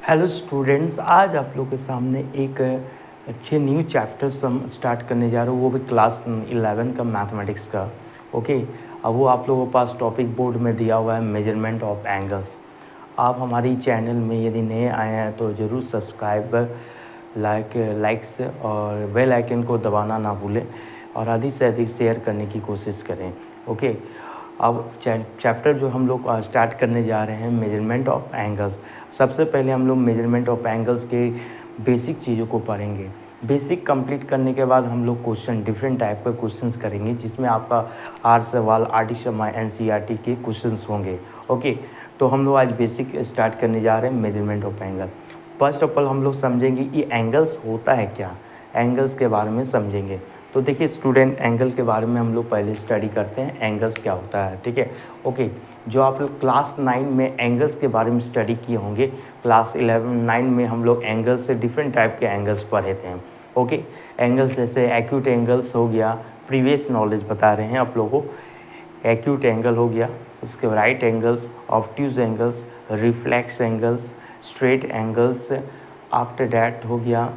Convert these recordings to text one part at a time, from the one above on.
Hello students, आज आप लोग के सामने एक अच्छे न्यू चैप्टर स्टार्ट करने जा रहे हो, वो भी क्लास 11 का मैथमेटिक्स का। ओके, अब वो आप लोगों के पास टॉपिक बोर्ड में दिया हुआ है मेजरमेंट ऑफ एंगल्स। आप हमारी चैनल में यदि नए आए हैं तो ज़रूर सब्सक्राइब लाइक्स और बेल आइकन को दबाना ना भूलें और अधिक से अधिक शेयर करने की कोशिश करें। ओके, अब चैप्टर जो हम लोग स्टार्ट करने जा रहे हैं मेजरमेंट ऑफ एंगल्स। सबसे पहले हम लोग मेजरमेंट ऑफ एंगल्स के बेसिक चीज़ों को पढ़ेंगे। बेसिक कंप्लीट करने के बाद हम लोग क्वेश्चन डिफरेंट टाइप के क्वेश्चंस करेंगे, जिसमें आपका आर सवाल NCERT के क्वेश्चंस होंगे। ओके, तो हम लोग आज बेसिक स्टार्ट करने जा रहे हैं measurement of angle. First of all हम लोग समझेंगे ये एंगल्स होता है क्या, एंगल्स के बारे में समझेंगे। तो देखिए स्टूडेंट, एंगल के बारे में हम लोग पहले स्टडी करते हैं, एंगल्स क्या होता है। ठीक है, ओके। जो आप लोग क्लास 9 में एंगल्स के बारे में स्टडी किए होंगे, क्लास 9 में हम लोग एंगल्स से डिफरेंट टाइप के एंगल्स पढ़े थे। ओके, एंगल्स जैसे एक्यूट एंगल्स हो गया, प्रीवियस नॉलेज बता रहे हैं आप लोगों को। एक्यूट एंगल हो गया, उसके right angles, obtuse angles, reflex angles, straight angles, after that हो गया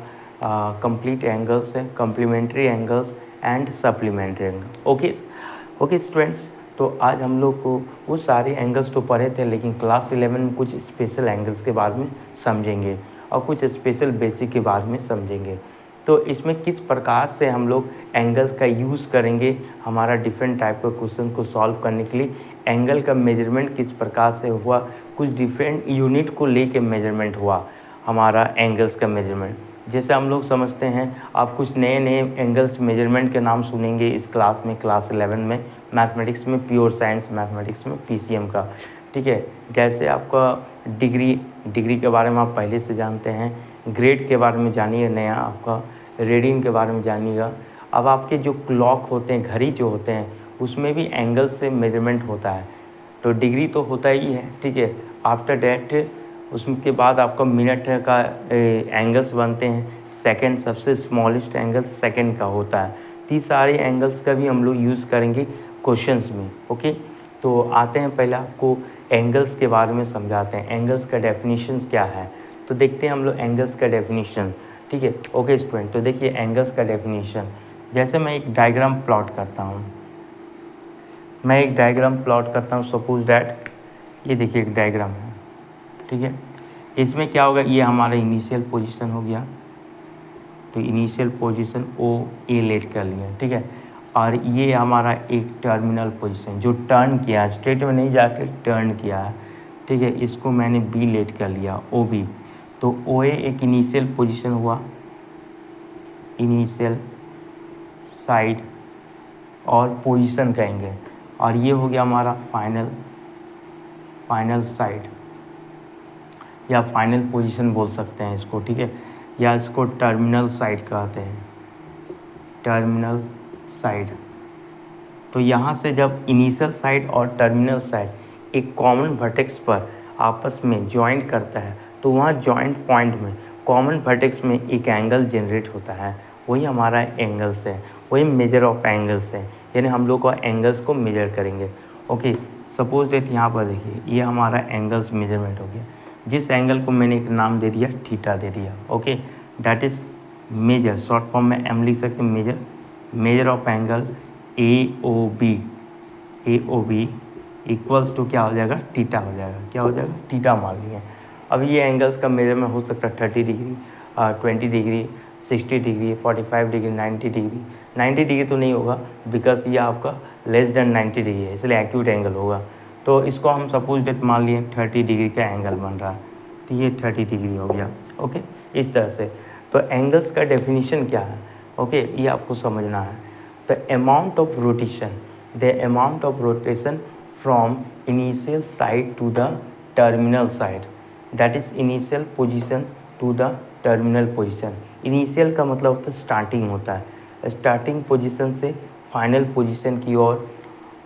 complete angles, complementary angles and supplementary angle. Okay students, तो आज हम लोग को वो सारे एंगल्स तो पढ़े थे, लेकिन क्लास 11 में कुछ स्पेशल एंगल्स के बारे में समझेंगे और कुछ स्पेशल बेसिक के बारे में समझेंगे। तो इसमें किस प्रकार से हम लोग एंगल्स का यूज़ करेंगे हमारा डिफरेंट टाइप के क्वेश्चन को सॉल्व करने के लिए, एंगल का मेजरमेंट किस प्रकार से हुआ, कुछ डिफरेंट यूनिट को लेके मेजरमेंट हुआ हमारा एंगल्स का मेजरमेंट। जैसे हम लोग समझते हैं, आप कुछ नए नए एंगल्स मेजरमेंट के नाम सुनेंगे इस क्लास में, क्लास 11 में मैथमेटिक्स में, प्योर साइंस मैथमेटिक्स में, PCM का। ठीक है, जैसे आपका डिग्री के बारे में आप पहले से जानते हैं, ग्रेड के बारे में जानिए, नया आपका रेडियन के बारे में जानिएगा। अब आपके जो क्लॉक होते हैं, घड़ी जो होते हैं, उसमें भी एंगल से मेजरमेंट होता है। तो डिग्री तो होता ही है, ठीक है। आफ्टर डैट उसके बाद आपका मिनट का एंगल्स बनते हैं। सेकंड सबसे स्मॉलेस्ट एंगल सेकंड का होता है। तो ये सारे एंगल्स का भी हम लोग यूज़ करेंगे क्वेश्चंस में। ओके, तो आते हैं, पहले आपको एंगल्स के बारे में समझाते हैं, एंगल्स का डेफिनेशन क्या है। तो देखते हैं हम लोग एंगल्स का डेफिनेशन। ठीक है, ओके स्टूडेंट, तो देखिए एंगल्स का डेफिनेशन। जैसे मैं एक डायग्राम प्लॉट करता हूँ, सपोज डैट ये देखिए एक डायग्राम है। ठीक है, इसमें क्या होगा, ये हमारा इनिशियल पोजीशन हो गया, तो इनिशियल पोजीशन OA लेट कर लिया। ठीक है, और ये हमारा एक टर्मिनल पोजीशन जो टर्न किया है, स्ट्रेट में नहीं जाकर टर्न किया है। ठीक है, इसको मैंने B लेट कर लिया, OB। तो OA एक इनिशियल पोजीशन हुआ, इनिशियल साइड और पोजीशन कहेंगे, और ये हो गया हमारा फाइनल साइड या फाइनल पोजीशन बोल सकते हैं इसको। ठीक है, या इसको टर्मिनल साइड कहते हैं, टर्मिनल साइड। तो यहाँ से जब इनिशियल साइड और टर्मिनल साइड एक कॉमन वर्टेक्स पर आपस में जॉइंट करता है, तो वहाँ जॉइंट पॉइंट में कॉमन वर्टेक्स में एक एंगल जनरेट होता है, वही हमारा एंगल्स है, वही मेजर ऑफ एंगल्स है। यानी हम लोग को एंगल्स को मेजर करेंगे। ओके, सपोज डेट यहाँ पर देखिए, ये हमारा एंगल्स मेजरमेंट हो गया। जिस एंगल को मैंने एक नाम दे दिया, थीटा दे दिया। Okay, that is measure, short form में M लिख सकते हैं, measure of angle AOB equals to क्या हो जाएगा, थीटा हो जाएगा। क्या हो जाएगा, थीटा मान लिया। अब ये एंगल्स का मेजरमेंट हो सकता है 30 degree, 20 degree, 60 degree, 45 degree, 90 degree. 90 degree तो नहीं होगा, बिकॉज ये आपका लेस देन 90 डिग्री है, इसलिए एक्यूट एंगल होगा। तो इसको हम सपोज डेट मान लिए 30 डिग्री का एंगल बन रहा है, तो ये 30 डिग्री हो गया। ओके, इस तरह से। तो एंगल्स का डेफिनेशन क्या है, ओके, ये आपको समझना है। The amount of rotation from initial side to the terminal side, that is initial position to the terminal position. Initial का मतलब होता है स्टार्टिंग होता है, स्टार्टिंग पोजिशन से फाइनल पोजिशन की ओर,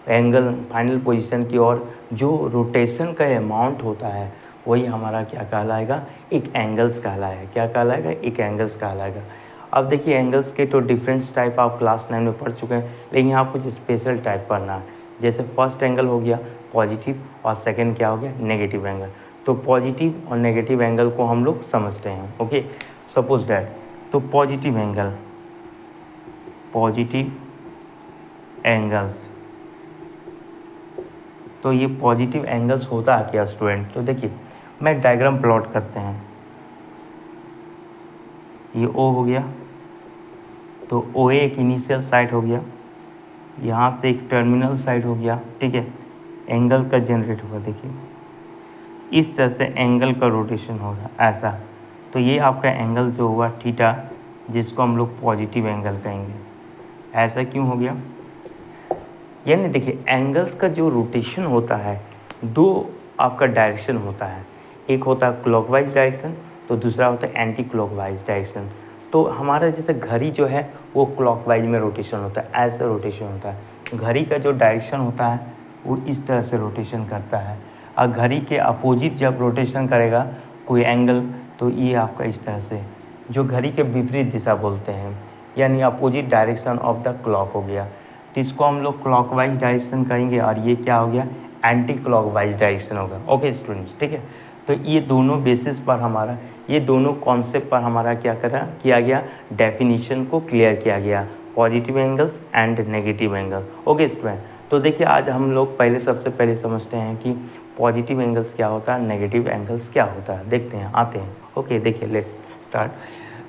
एंगल फाइनल पोजीशन की ओर जो रोटेशन का अमाउंट होता है, वही हमारा क्या कहलाएगा, एक एंगल्स कहलाएगा। क्या कहलाएगा, एक एंगल्स कहलाएगा। अब देखिए एंगल्स के तो डिफरेंट टाइप आप क्लास 9 में पढ़ चुके हैं, लेकिन यहाँ कुछ स्पेशल टाइप पढ़ना है। जैसे फर्स्ट एंगल हो गया पॉजिटिव और सेकंड क्या हो गया, नेगेटिव एंगल। तो पॉजिटिव और नेगेटिव एंगल को हम लोग समझते हैं। ओके, सपोज दैट, तो पॉजिटिव एंगल्स, तो ये पॉजिटिव एंगल्स होता है क्या स्टूडेंट? तो देखिए मैं डायग्राम प्लॉट करते हैं, ये O हो गया, तो OA एक इनिशियल साइड हो गया, यहाँ से एक टर्मिनल साइड हो गया, ठीक है। एंगल का जनरेट होगा, देखिए इस तरह से एंगल का रोटेशन होगा ऐसा, तो ये आपका एंगल जो हुआ थीटा, जिसको हम लोग पॉजिटिव एंगल कहेंगे। ऐसा क्यों हो गया? यानी देखिए एंगल्स का जो रोटेशन होता है, दो आपका डायरेक्शन होता है, एक होता है क्लॉकवाइज डायरेक्शन, तो दूसरा होता है एंटी क्लॉकवाइज डायरेक्शन। तो हमारा जैसे घड़ी जो है वो क्लॉकवाइज में रोटेशन होता है, ऐसा रोटेशन होता है। घड़ी का जो डायरेक्शन होता है वो इस तरह से रोटेशन करता है, और घड़ी के अपोजिट जब रोटेशन करेगा कोई एंगल, तो ये आपका इस तरह से, जो घड़ी के विपरीत दिशा बोलते हैं, यानी opposite direction of the clock हो गया, तो इसको हम लोग क्लॉकवाइज डायरेक्शन कहेंगे, और ये क्या हो गया? एंटी क्लॉकवाइज डायरेक्शन होगा। ओके स्टूडेंट्स, ठीक है। तो ये दोनों बेसिस पर हमारा, ये दोनों कॉन्सेप्ट पर हमारा क्या किया गया, डेफिनेशन को क्लियर किया गया, positive angles and negative angle. Okay student, तो देखिए आज हम लोग सबसे पहले समझते हैं कि पॉजिटिव एंगल्स क्या होता है, नेगेटिव एंगल्स क्या होता है, देखते हैं, आते हैं। ओके देखिए, लेट्स स्टार्ट।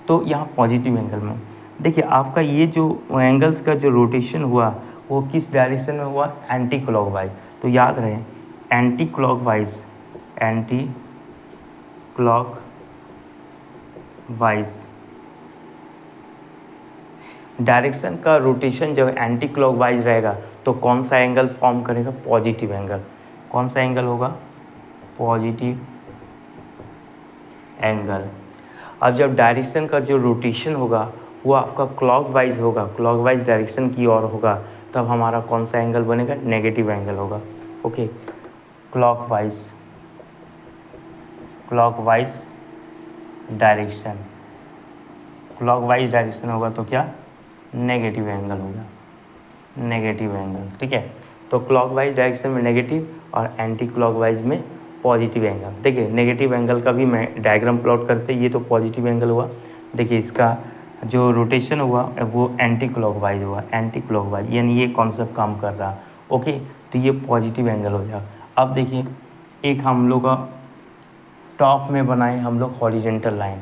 तो यहाँ पॉजिटिव एंगल में देखिए आपका ये जो एंगल्स का जो रोटेशन हुआ वो किस डायरेक्शन में हुआ? Anti clockwise. तो याद रहे एंटी क्लॉकवाइज डायरेक्शन का रोटेशन जब एंटी क्लॉकवाइज रहेगा तो कौन सा एंगल फॉर्म करेगा? Positive angle. कौन सा एंगल होगा? Positive angle. अब जब डायरेक्शन का जो रोटेशन होगा वो आपका क्लॉकवाइज होगा, क्लॉकवाइज डायरेक्शन की ओर होगा, तब हमारा कौन सा एंगल बनेगा? नेगेटिव एंगल होगा। ओके, क्लॉकवाइज डायरेक्शन होगा तो क्या? नेगेटिव एंगल होगा, नेगेटिव एंगल, ठीक है। तो क्लॉकवाइज डायरेक्शन में नेगेटिव और एंटी क्लॉकवाइज में पॉजिटिव एंगल। देखिए नेगेटिव एंगल का भी मैं डायग्राम प्लॉट करते, ये तो पॉजिटिव एंगल हुआ, देखिए इसका जो रोटेशन हुआ वो एंटी क्लॉकवाइज हुआ, एंटी क्लॉकवाइज, यानी ये कॉन्सेप्ट काम कर रहा। ओके, तो ये पॉजिटिव एंगल हो जाएगा। अब देखिए एक हम लोग का टॉप में बनाए हम लोग हॉरिजेंटल लाइन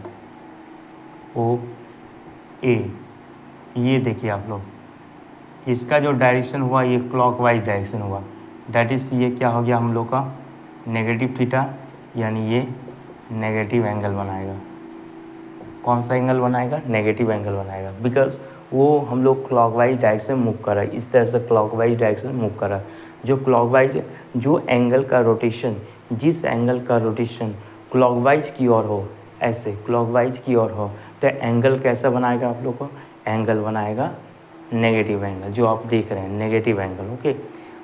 ओ ए, ये देखिए आप लोग, इसका जो डायरेक्शन हुआ ये क्लॉकवाइज डायरेक्शन हुआ, डैट इज़ ये क्या हो गया हम लोग का? नेगेटिव थीटा, यानी ये नेगेटिव एंगल बनाएगा। कौन सा एंगल बनाएगा? नेगेटिव एंगल बनाएगा, बिकॉज वो हम लोग क्लॉकवाइज डायरेक्शन मूव कर रहा है, इस तरह से क्लॉकवाइज डायरेक्शन मूव कर रहा है। जो क्लॉकवाइज, जो एंगल का रोटेशन, जिस एंगल का रोटेशन क्लॉकवाइज की ओर हो, ऐसे क्लॉकवाइज की ओर हो, तो एंगल कैसा बनाएगा आप लोग को? एंगल बनाएगा नेगेटिव एंगल, जो आप देख रहे हैं नेगेटिव एंगल। ओके,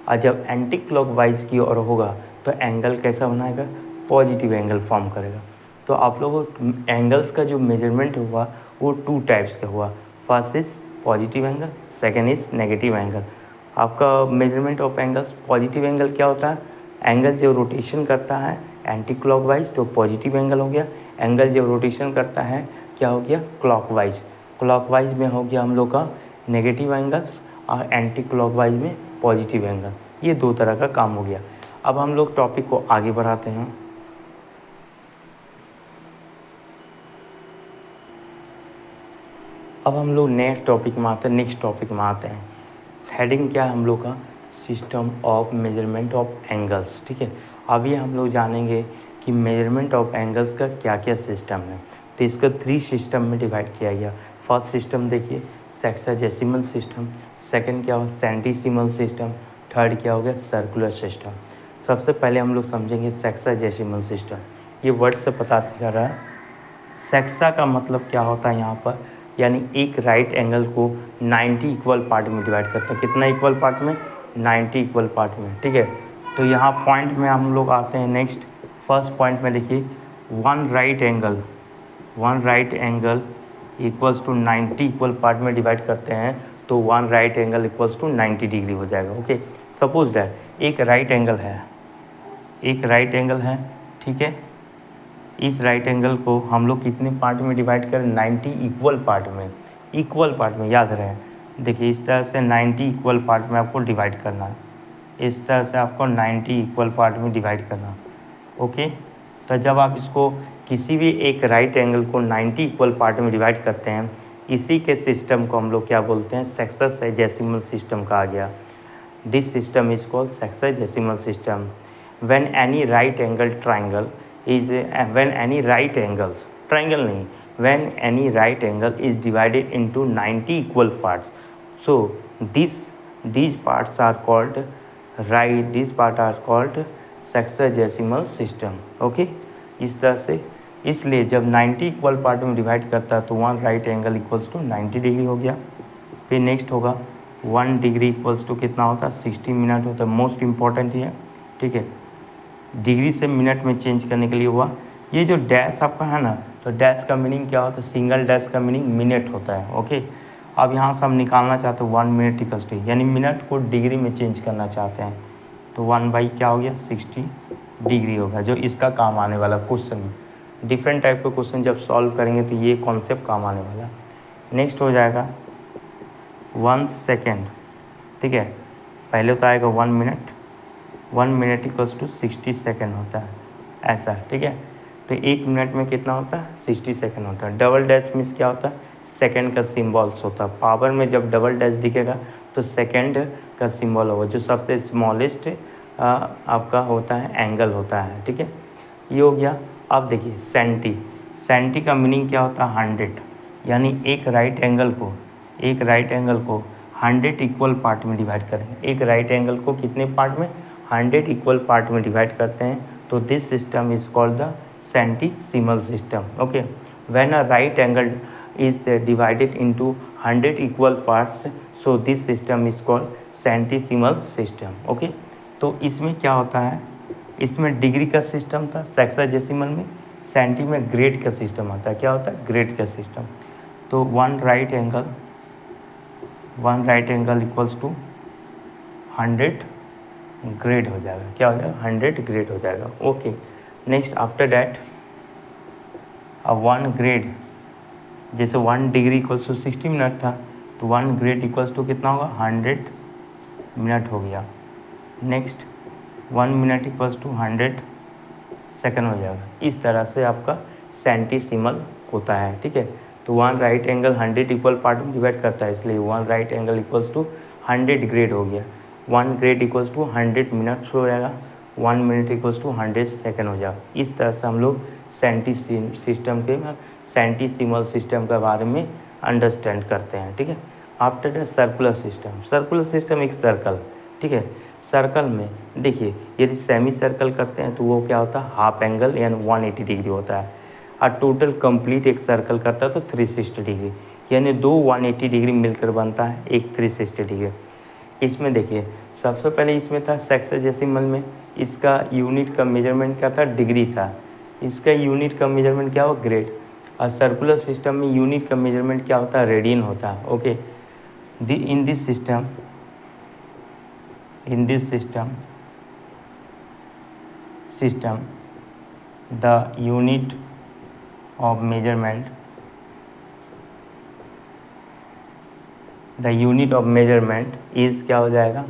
और जब एंटी क्लॉकवाइज की ओर होगा तो एंगल कैसा बनाएगा? पॉजिटिव एंगल फॉर्म करेगा। तो आप लोगों एंगल्स का जो मेजरमेंट हुआ वो टू टाइप्स का हुआ, first is positive angle, second is negative angle. आपका measurement of angles, positive angle क्या होता है? एंगल जो रोटेशन करता है एंटी क्लॉकवाइज तो पॉजिटिव एंगल हो गया, एंगल जब रोटेशन करता है क्या हो गया? क्लॉकवाइज। क्लॉकवाइज में हो गया हम लोग का नेगेटिव एंगल्स, और एंटी क्लॉकवाइज में पॉजिटिव एंगल। ये दो तरह का काम हो गया। अब हम लोग टॉपिक को आगे बढ़ाते हैं। अब हम लोग नेक्स्ट टॉपिक में आते हैं। हेडिंग क्या है हम लोग का? System of measurement of angles, ठीक है। अब ये हम लोग जानेंगे कि मेजरमेंट ऑफ एंगल्स का क्या क्या सिस्टम है। तो इसका 3 सिस्टम में डिवाइड किया गया। फर्स्ट सिस्टम देखिए सेक्साडेसिमल सिस्टम, सेकंड क्या हो? सेंटीसिमल सिस्टम, थर्ड क्या हो गया? Circular system. सबसे पहले हम लोग समझेंगे सेक्साडेसिमल सिस्टम। ये वर्ड से पता चल रहा है, सेक्सा का मतलब क्या होता है यहाँ पर? यानी एक राइट एंगल को 90 इक्वल पार्ट में डिवाइड करता है। कितना इक्वल पार्ट में? 90 इक्वल पार्ट में, ठीक है। तो यहाँ पॉइंट में हम लोग आते हैं नेक्स्ट। फर्स्ट पॉइंट में देखिए one right angle equals to 90 equal part में डिवाइड करते हैं तो one right angle equals to 90 degree हो जाएगा। ओके, सपोज दैट एक राइट एंगल है, ठीक है। इस राइट एंगल को हम लोग कितने पार्ट में डिवाइड करें, 90 इक्वल पार्ट में, याद रहे। देखिए इस तरह से 90 इक्वल पार्ट में आपको डिवाइड करना है, इस तरह से आपको 90 इक्वल पार्ट में डिवाइड करना। ओके, तो जब आप इसको किसी भी एक राइट एंगल को 90 इक्वल पार्ट में डिवाइड करते हैं, इसी के सिस्टम को हम लोग क्या बोलते हैं, सेक्सेसिमल सिस्टम कहा गया। This system is called sexagesimal system. When any right angle triangle is when any right angles triangle नहीं when any right angle is divided into 90 equal parts, so these parts are called sexagesimal system। Okay, इस तरह से, इसलिए जब 90 equal part में divide करता है तो 1 right angle equals to 90 degree हो गया। फिर नेक्स्ट होगा 1 डिग्री इक्वल्स टू कितना होता है, 60 मिनट होता है। मोस्ट इम्पॉर्टेंट है, ठीक है, डिग्री से मिनट में चेंज करने के लिए हुआ। ये जो डैश आपका है ना, तो डैश का मीनिंग क्या होता है, सिंगल डैश का मीनिंग मिनट होता है। ओके, अब यहाँ से हम निकालना चाहते हैं 1 मिनट इक्वल्स टू, यानी मिनट को डिग्री में चेंज करना चाहते हैं, तो 1 बाई क्या हो गया, 60 डिग्री होगा, जो इसका काम आने वाला क्वेश्चन। डिफरेंट टाइप के क्वेश्चन जब सॉल्व करेंगे तो ये कॉन्सेप्ट काम आने वाला। नेक्स्ट हो जाएगा 1 सेकेंड, ठीक है, पहले तो आएगा 1 minute, 1 minute equals to 60 second होता है, ऐसा, ठीक है। तो 1 मिनट में कितना होता है, 60 सेकेंड होता है। डबल डैश मीन्स क्या होता है, सेकेंड का सिम्बॉल्स होता है। पावर में जब डबल डैश दिखेगा तो सेकेंड का सिंबल होगा, जो सबसे स्मॉलेस्ट आपका होता है एंगल होता है, ठीक है। ये हो गया। अब देखिए सेंटी का मीनिंग क्या होता है, 100, यानी एक राइट एंगल को 100 इक्वल पार्ट में डिवाइड करेंगे। एक राइट एंगल को कितने पार्ट में, 100 इक्वल पार्ट में डिवाइड करते हैं, तो this system is called the centesimal system. Okay, when a right angle is divided into 100 equal parts, so this system is called centesimal system. Okay, तो इसमें क्या होता है, इसमें डिग्री का सिस्टम था सेक्साजेसिमल में, सेंटी में ग्रेड का सिस्टम आता है। क्या होता है, ग्रेड का सिस्टम। तो 1 right angle equals to 100 grade हो जाएगा। क्या हो जाएगा, 100 ग्रेड हो जाएगा। Okay, next after that 1 grade, जैसे 1 डिग्री इक्वल्स टू 60 मिनट था, तो 1 ग्रेड इक्वल्स टू कितना होगा, 100 मिनट हो गया। Next 1 minute equals to 100 second हो जाएगा। इस तरह से आपका सेंटीसिमल होता है, ठीक है। तो 1 राइट एंगल 100 इक्वल पार्ट में डिवाइड करता है, इसलिए 1 right angle equals to 100 grade हो गया। 1 ग्रेड इक्वल्स टू 100 मिनट्स हो जाएगा, 1 मिनट इक्वल्स टू 100 सेकंड हो जाएगा। इस तरह से हम लोग सेंटीसिमल सिस्टम के बारे में अंडरस्टैंड करते हैं, ठीक है। आफ्टर द सर्कुलर सिस्टम एक सर्कल, ठीक है। सर्कल में देखिए, यदि सेमी सर्कल करते हैं तो वो क्या होता है, हाफ एंगल यानी 180 डिग्री होता है। और टोटल कंप्लीट एक सर्कल करता है तो 360 डिग्री, यानी 2 180 डिग्री मिलकर बनता है एक 360 डिग्री। इसमें देखिए, सबसे पहले इसमें था सेक्साजेसिमल में, इसका यूनिट का मेजरमेंट क्या था, डिग्री था। इसका यूनिट का मेजरमेंट क्या हो, ग्रेड। और सर्कुलर सिस्टम में यूनिट का मेजरमेंट क्या होता है, रेडियन होता है। Okay, in this system the unit of measurement is क्या हो जाएगा,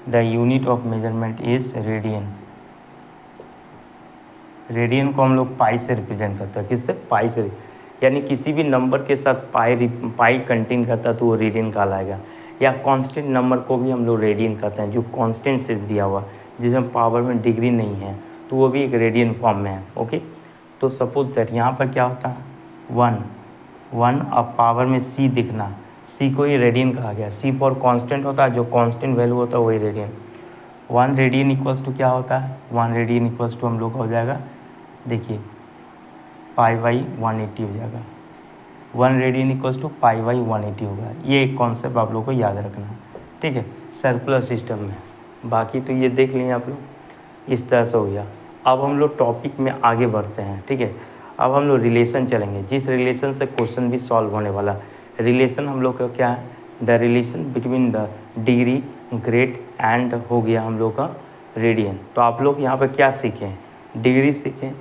the unit of measurement is radian. Radian को हम लोग पाई से रिप्रेजेंट करते हैं, किससे, पाई से, यानी किसी भी नंबर के साथ पाई कंटेन करता है तो वो रेडियन कहलाएगा। या कांस्टेंट नंबर को भी हम लोग रेडियन कहते हैं, जो कांस्टेंट सिर्फ दिया हुआ, जिसमें पावर में डिग्री नहीं है, तो वो भी एक रेडियन फॉर्म में है। ओके, तो सपोज दैट यहाँ पर क्या होता है, 1 अब पावर में सी दिखना, सी को ही रेडियन कहा गया। सी फॉर कांस्टेंट होता है, जो कांस्टेंट वैल्यू होता है वही रेडियन। 1 रेडियन इक्वल्स टू क्या होता है, 1 रेडियन इक्वल्स टू हम लोग का हो जाएगा, देखिए पाई बाई 180 हो जाएगा। 1 radian equals to pi by 180 होगा। ये एक कॉन्सेप्ट आप लोग को याद रखना है, ठीक है, सर्कुलर सिस्टम में। बाकी तो ये देख लिए आप लोग, इस तरह से हो गया। अब हम लोग टॉपिक में आगे बढ़ते हैं, ठीक है। अब हम लोग रिलेशन चलेंगे, जिस रिलेशन से क्वेश्चन भी सॉल्व होने वाला। रिलेशन हम लोग का क्या है, the relation between the degree, grade and हो गया हम लोग का रेडियन। तो आप लोग यहाँ पर क्या सीखें, डिग्री सीखें,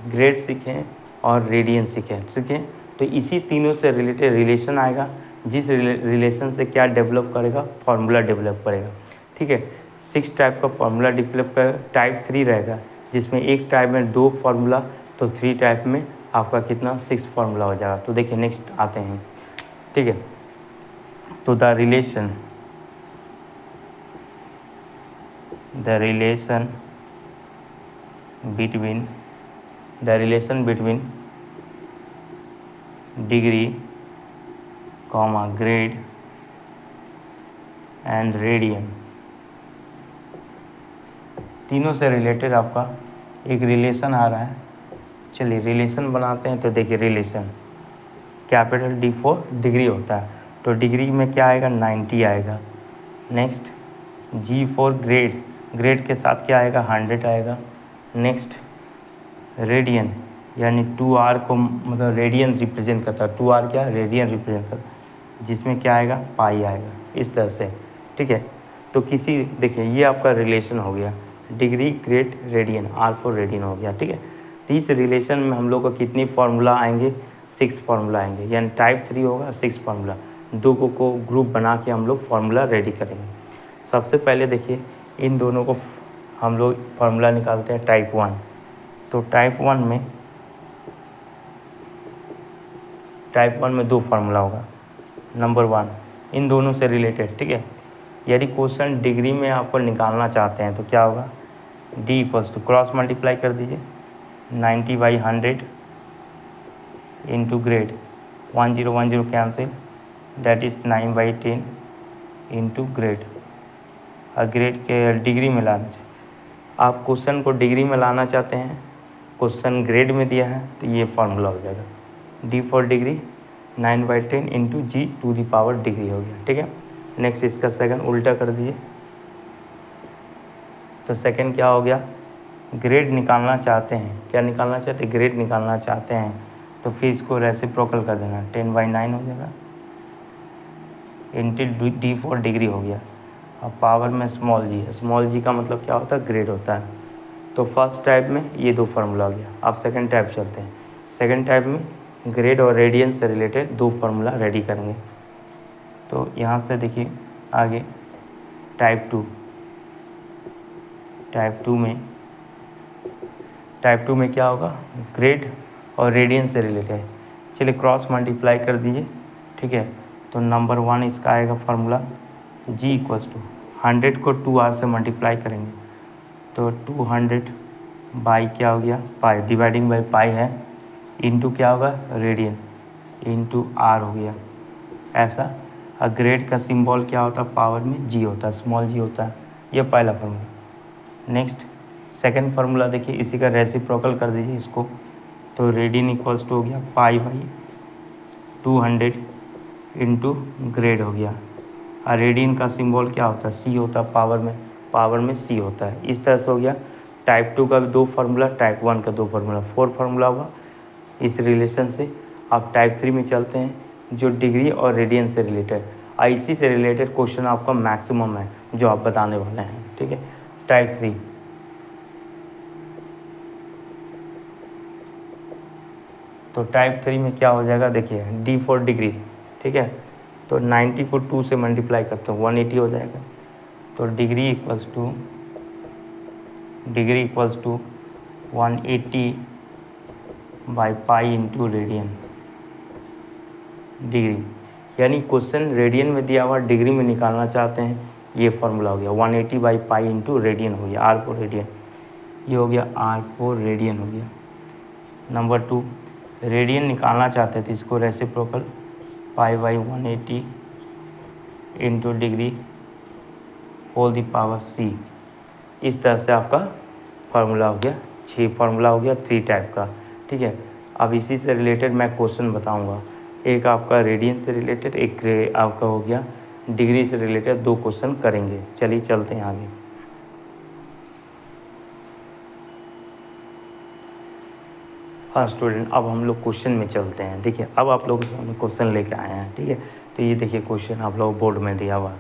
ग्रेड सीखें और रेडियन सीखें, ठीक है। तो इसी तीनों से रिलेटेड रिलेशन आएगा, जिस रिलेशन से क्या डेवलप करेगा, फार्मूला डेवलप करेगा, ठीक है। 6 टाइप का फार्मूला डेवलप करेगा। टाइप 3 रहेगा जिसमें एक टाइप में 2 फार्मूला, तो 3 टाइप में आपका कितना 6 फार्मूला हो जाएगा। तो देखिए नेक्स्ट आते हैं, ठीक है। तो the relation between degree comma grade and radian, तीनों से रिलेटेड आपका एक रिलेशन आ रहा है। चलिए रिलेशन बनाते हैं। तो देखिए relation capital D for degree होता है, तो डिग्री में क्या आएगा 90 आएगा। Next G for grade, grade के साथ क्या आएगा 100 आएगा। नेक्स्ट रेडियन यानी 2R को मतलब रेडियन रिप्रेजेंट करता है, 2R क्या रेडियन रिप्रेजेंट करता है, जिसमें क्या आएगा पाई आएगा, इस तरह से, ठीक है। तो किसी देखिए ये आपका रिलेशन हो गया degree grade radian, R for radian हो गया, ठीक है। तो इस रिलेशन में हम लोग को कितनी फार्मूला आएंगे, 6 फार्मूला आएंगे, यानी टाइप 3 होगा 6 फार्मूला। दो को ग्रुप बना के हम लोग फार्मूला रेडी करेंगे। सबसे पहले देखिए इन दोनों को हम लोग फार्मूला निकालते हैं टाइप 1। तो टाइप 1 में 2 फार्मूला होगा। नंबर 1 इन दोनों से रिलेटेड, ठीक है। यदि क्वेश्चन डिग्री में आपको निकालना चाहते हैं तो क्या होगा, D equals to cross multiply कर दीजिए 90/100 into grade, 1010 cancel, that is 9/10 into grade. और ग्रेड के डिग्री में लाना चाहिए, आप क्वेश्चन को डिग्री में लाना चाहते हैं, क्वेश्चन ग्रेड में दिया है, तो ये फार्मूला हो जाएगा D for degree 9/10 into G to the power degree हो गया, ठीक है। नेक्स्ट इसका सेकंड उल्टा कर दीजिए, तो सेकंड क्या हो गया, ग्रेड निकालना चाहते हैं, क्या निकालना चाहते हैं, ग्रेड निकालना चाहते हैं, तो फिर इसको रेसिप्रोकल कर देना 10/9 हो जाएगा इंटू D फॉर डिग्री हो गया। अब पावर में स्मॉल g है, स्मॉल g का मतलब क्या होता है, ग्रेड होता है। तो फर्स्ट टाइप में ये 2 फार्मूला हो गया। अब सेकंड टाइप चलते हैं। सेकंड टाइप में ग्रेड और रेडियन से रिलेटेड 2 फार्मूला रेडी करेंगे। तो यहाँ से देखिए आगे टाइप 2 में क्या होगा, ग्रेड और रेडियन से रिलेटेड। चलिए क्रॉस मल्टीप्लाई कर दीजिए, ठीक है। तो नंबर 1 इसका आएगा फार्मूला G इक्वल्स टू 100 को 2R से मल्टीप्लाई करेंगे, तो 200 बाई क्या हो गया पाई, डिवाइडिंग बाई पाई है, इंटू क्या होगा रेडियन इंटू R हो गया ऐसा। और ग्रेड का सिंबल क्या होता है, पावर में G होता है, स्मॉल g होता है। ये पहला फार्मूला। नेक्स्ट सेकंड फार्मूला देखिए, इसी का रेसिप्रोकल कर दीजिए इसको, तो रेडियन इक्वल्स टू हो गया पाई बाई 200 इंटू ग्रेड हो गया। और रेडियन का सिंबल क्या होता है, C होता है, पावर में C होता है। इस तरह से हो गया टाइप 2 का भी 2 फार्मूला, टाइप 1 का 2 फार्मूला, 4 फार्मूला हुआ इस रिलेशन से। अब टाइप 3 में चलते हैं, जो डिग्री और रेडियन से रिलेटेड, IC से रिलेटेड क्वेश्चन आपका मैक्सिमम है जो आप बताने वाले हैं, ठीक है। टाइप 3 तो टाइप 3 में क्या हो जाएगा, देखिए D फॉर डिग्री, ठीक है। तो 90 को 2 से मल्टीप्लाई करते हैं 180 हो जाएगा। तो degree equals to 180 by pi into radian degree, यानी क्वेश्चन रेडियन में दिया हुआ डिग्री में निकालना चाहते हैं, ये फार्मूला हो गया 180 बाई पाई इंटू रेडियन हो गया, R फॉर रेडियन, ये हो गया R फॉर रेडियन हो गया। नंबर 2 रेडियन निकालना चाहते थे, इसको reciprocal pi by 180 into degree whole the power C। इस तरह से आपका फार्मूला हो गया, 6 फार्मूला हो गया 3 टाइप का, ठीक है। अब इसी से रिलेटेड मैं क्वेश्चन बताऊंगा, एक आपका रेडियन से रिलेटेड, एक आपका हो गया डिग्री से रिलेटेड, 2 क्वेश्चन करेंगे। चलिए चलते हैं आगे। हाँ स्टूडेंट, अब हम लोग क्वेश्चन में चलते हैं। देखिए अब आप लोग क्वेश्चन लेके आए हैं, ठीक है। तो ये देखिए क्वेश्चन आप लोग बोर्ड में दिया हुआ,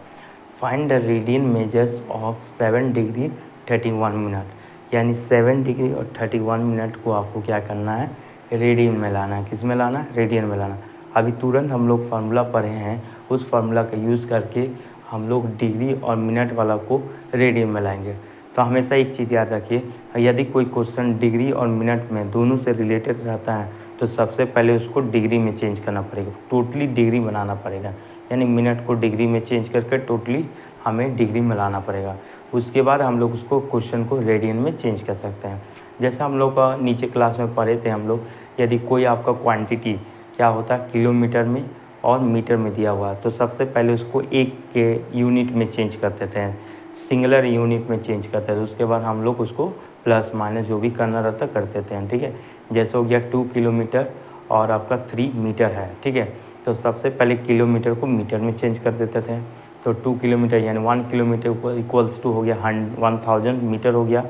find the radian measures of 7 degree 31 minute. यानी 7 डिग्री और 31 मिनट को आपको क्या करना है, रेडियन में लाना है। किस में लाना है, रेडियन में लाना। अभी तुरंत हम लोग फार्मूला पढ़े हैं, उस फार्मूला का यूज़ करके हम लोग डिग्री और मिनट वाला को रेडियन में लाएंगे। तो हमेशा एक चीज़ याद रखिए, यदि कोई क्वेश्चन डिग्री और मिनट में दोनों से रिलेटेड रहता है तो सबसे पहले उसको डिग्री में चेंज करना पड़ेगा, टोटली डिग्री बनाना पड़ेगा। यानी मिनट को डिग्री में चेंज करके टोटली हमें डिग्री में लाना पड़ेगा। उसके बाद हम लोग उसको क्वेश्चन को रेडियन में चेंज कर सकते हैं। जैसे हम लोग का नीचे क्लास में पढ़े थे हम लोग, यदि कोई आपका क्वांटिटी क्या होता है किलोमीटर में और मीटर में दिया हुआ है तो सबसे पहले उसको एक के यूनिट में चेंज करते थे, सिंगुलर यूनिट में चेंज करते थे। उसके बाद हम लोग उसको प्लस माइनस जो भी करना रहता करते थे, ठीक है। जैसे हो गया 2 किलोमीटर और आपका 3 मीटर है, ठीक है। तो सबसे पहले किलोमीटर को मीटर में चेंज कर देते थे। तो 2 किलोमीटर यानी 1 किलोमीटर इक्वल्स टू हो गया 1000 मीटर हो गया।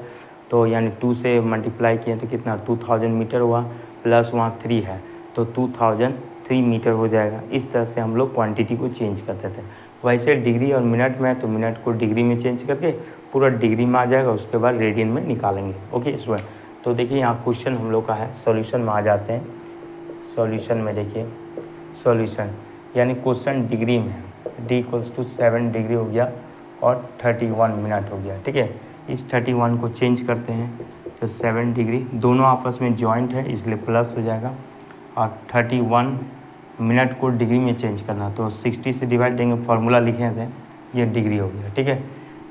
तो यानी 2 से मल्टीप्लाई किए तो कितना 2000 मीटर हुआ, प्लस वहाँ 3 है तो 2003 मीटर हो जाएगा। इस तरह से हम लोग क्वांटिटी को चेंज करते थे। वैसे डिग्री और मिनट में तो मिनट को डिग्री में चेंज करके पूरा डिग्री में आ जाएगा, उसके बाद रेडियन में निकालेंगे। ओके स्टूडेंट, तो देखिए यहाँ क्वेश्चन हम लोग का है, सॉल्यूशन में आ जाते हैं। सॉल्यूशन में देखिए, सॉल्यूशन यानी क्वेश्चन डिग्री में डी इक्वल्स टू 7 डिग्री हो गया और 31 मिनट हो गया, ठीक है। इस 31 को चेंज करते हैं तो 7 डिग्री दोनों आपस में जॉइंट है इसलिए प्लस हो जाएगा, और 31 मिनट को डिग्री में चेंज करना तो 60 से डिवाइड देंगे, फार्मूला लिखे थे, ये डिग्री हो गया, ठीक है।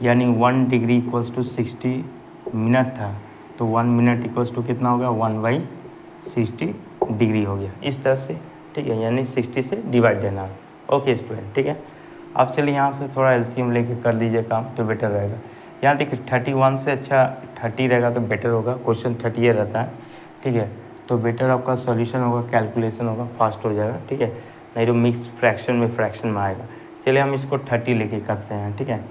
यानी 1 डिग्री इक्वल्स टू 60 मिनट था तो 1 मिनट इक्वल्स टू कितना हो गया 1/60 डिग्री हो गया, इस तरह से, ठीक है। यानी 60 से डिवाइड देना। ओके स्टूडेंट, ठीक है। अब चलिए यहाँ से थोड़ा एलसीएम लेके कर लीजिए काम तो बेटर रहेगा। यहाँ देखिए 31 से अच्छा 30 रहेगा तो बेटर होगा, क्वेश्चन 30 रहता है, ठीक है। तो बेटर आपका सॉल्यूशन होगा, कैलकुलेशन होगा, फास्ट हो जाएगा, ठीक है। नहीं तो मिक्स फ्रैक्शन में आएगा। चलिए हम इसको 30 लेके करते हैं, ठीक है।